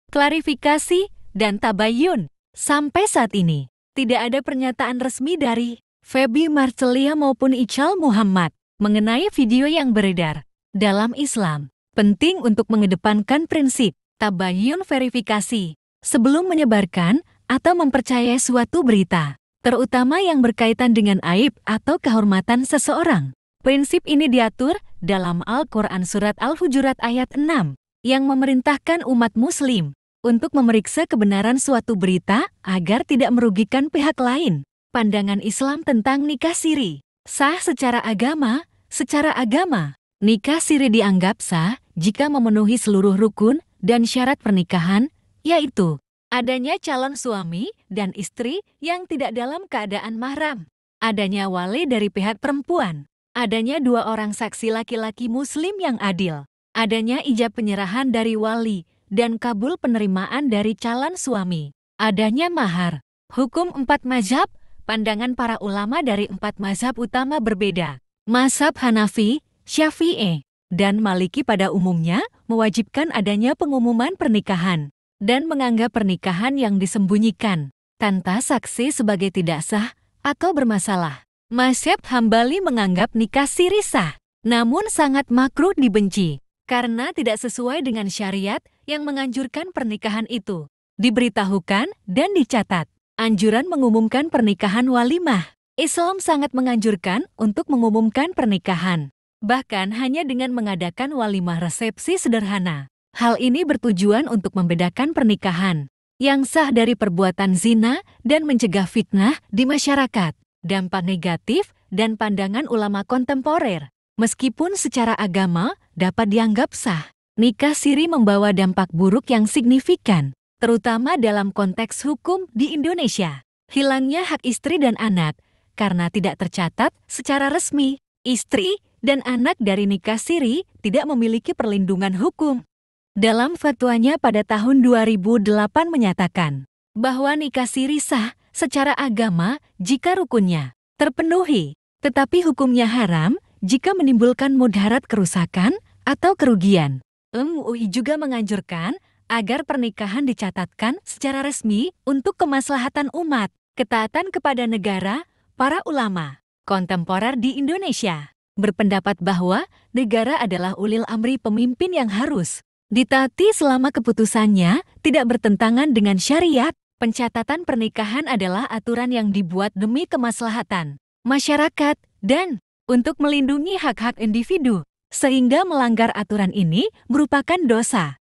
klarifikasi, dan tabayun. Sampai saat ini, tidak ada pernyataan resmi dari Feby Marcelia maupun Ical Muhammad mengenai video yang beredar. Dalam Islam, penting untuk mengedepankan prinsip tabayun verifikasi sebelum menyebarkan atau mempercayai suatu berita, terutama yang berkaitan dengan aib atau kehormatan seseorang. Prinsip ini diatur dalam Al-Quran Surat Al-Hujurat ayat 6, yang memerintahkan umat muslim untuk memeriksa kebenaran suatu berita agar tidak merugikan pihak lain. Pandangan Islam tentang nikah siri sah secara agama. Nikah siri dianggap sah jika memenuhi seluruh rukun dan syarat pernikahan, yaitu adanya calon suami dan istri yang tidak dalam keadaan mahram, adanya wali dari pihak perempuan, adanya 2 orang saksi laki-laki muslim yang adil, adanya ijab penyerahan dari wali dan kabul penerimaan dari calon suami, adanya mahar. Hukum 4 mazhab, pandangan para ulama dari 4 mazhab utama berbeda. Mazhab Hanafi, Syafi'i, dan Maliki pada umumnya mewajibkan adanya pengumuman pernikahan dan menganggap pernikahan yang disembunyikan tanpa saksi sebagai tidak sah atau bermasalah. Mazhab Hambali menganggap nikah siri sah, namun sangat makruh dibenci karena tidak sesuai dengan syariat yang menganjurkan pernikahan itu. Diberitahukan dan dicatat. Anjuran mengumumkan pernikahan walimah. Islam sangat menganjurkan untuk mengumumkan pernikahan, bahkan hanya dengan mengadakan walimah resepsi sederhana. Hal ini bertujuan untuk membedakan pernikahan yang sah dari perbuatan zina dan mencegah fitnah di masyarakat. Dampak negatif dan pandangan ulama kontemporer. Meskipun secara agama dapat dianggap sah, nikah siri membawa dampak buruk yang signifikan, terutama dalam konteks hukum di Indonesia. Hilangnya hak istri dan anak karena tidak tercatat secara resmi. Istri dan anak dari nikah siri tidak memiliki perlindungan hukum. Dalam fatwanya pada tahun 2008 menyatakan bahwa nikah siri sah secara agama jika rukunnya terpenuhi, tetapi hukumnya haram jika menimbulkan mudarat kerusakan atau kerugian. MUI juga menganjurkan agar pernikahan dicatatkan secara resmi untuk kemaslahatan umat. Ketaatan kepada negara. Para ulama kontemporer di Indonesia berpendapat bahwa negara adalah ulil amri, pemimpin yang harus ditaati selama keputusannya tidak bertentangan dengan syariat. Pencatatan pernikahan adalah aturan yang dibuat demi kemaslahatan masyarakat dan untuk melindungi hak-hak individu, sehingga melanggar aturan ini merupakan dosa.